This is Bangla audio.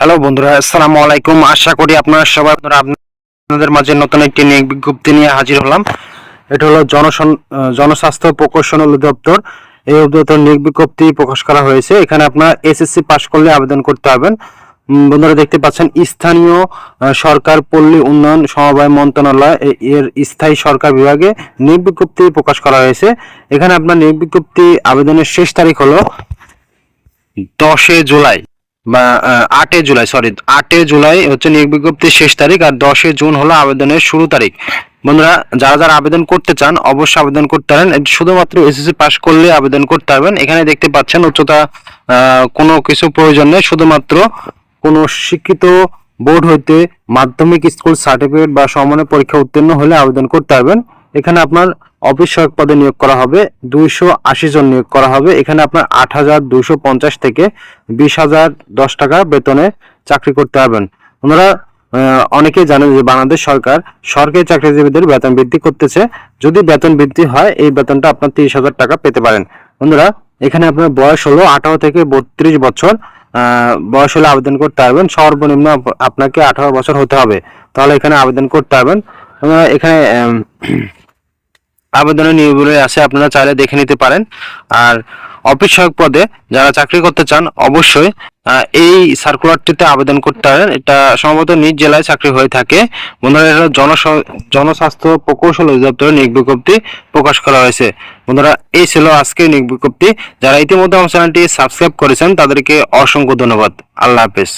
হ্যালো বন্ধুরা, আসসালামু আলাইকুম। আশা করি আপনারা সবাই আপনাদের মাঝে নতুন একটি নিয়োগ বিজ্ঞপ্তি নিয়ে হাজির হলাম। এটা হলো জনস্বাস্থ্য প্রকৌশল অধিদপ্তর। এই অধিদপ্তর নিয়োগ বিজ্ঞপ্তি প্রকাশ করা হয়েছে। এখানে আপনার এসএসসি পাস করলে আবেদন করতে হবেন। বন্ধুরা দেখতে পাচ্ছেন, স্থানীয় সরকার পল্লী উন্নয়ন সমবায় মন্ত্রণালয় এর স্থায়ী সরকার বিভাগে নিয়োগ বিজ্ঞপ্তি প্রকাশ করা হয়েছে। এখানে আপনার নিয়োগ বিজ্ঞপ্তি আবেদনের শেষ তারিখ হলো 10 জুলাই বা 8 জুলাই, 8 জুলাই হচ্ছে নিয়োগ বিজ্ঞপ্তির শেষ তারিখ, আর 10 জুন হলো আবেদনের শুরু তারিখ। বন্ধুরা, যারা যারা আবেদন করতে চান অবশ্যই আবেদন করতে পারেন। শুধুমাত্র এসএসসি পাস করলে আবেদন করতে পারবেন। এখানে দেখতে পাচ্ছেন উচ্চতা কোনো কিছু প্রয়োজন নেই, শুধুমাত্র কোনো শিক্ষিত বোর্ড হইতে মাধ্যমিক স্কুল সার্টিফিকেট বা সমমানের পরীক্ষা উত্তীর্ণ হলে আবেদন করতে পারবেন। এখানে আপনার অফিস সহায়ক পদে নিয়োগ করা হবে, 280 জন নিয়োগ করা হবে। এখানে আপনার 8,250 থেকে 20,010 টাকা বেতনে চাকরি করতে পারবেন। ওনারা অনেকেই জানেন যে বাংলাদেশ সরকার সরকারি চাকরিজীবীদের বেতন বৃদ্ধি করতেছে। যদি বেতন বৃদ্ধি হয়, এই বেতনটা আপনার 30,000 টাকা পেতে পারেন। বন্ধুরা, এখানে আপনার বয়স হলো 18 থেকে 32 বছর বয়স হলে আবেদন করতে পারবেন। সর্বনিম্ন আপনাকে 18 বছর হতে হবে, তাহলে এখানে আবেদন করতে পারবেন। এখানে আবেদনের নিয়মগুলো আছে, আপনারা চাইলে দেখে নিতে পারেন। আর অফিস সহায়ক পদে যারা চাকরি করতে চান অবশ্যই এই সার্কুলারটিতে আবেদন করতে পারেন। এটা সম্ভবত নিজ জেলায় চাকরি হয়ে থাকে। বন্ধুরা, এটা জনস্বাস্থ্য প্রকৌশল অধিদপ্তরের নিয়োগ বিজ্ঞপ্তি প্রকাশ করা হয়েছে। বন্ধুরা, এই ছিল আজকের নিয়োগ বিজ্ঞপ্তি। যারা ইতিমধ্যে আমার চ্যানেলটি সাবস্ক্রাইব করেছেন তাদেরকে অসংখ্য ধন্যবাদ। আল্লাহ হাফেজ।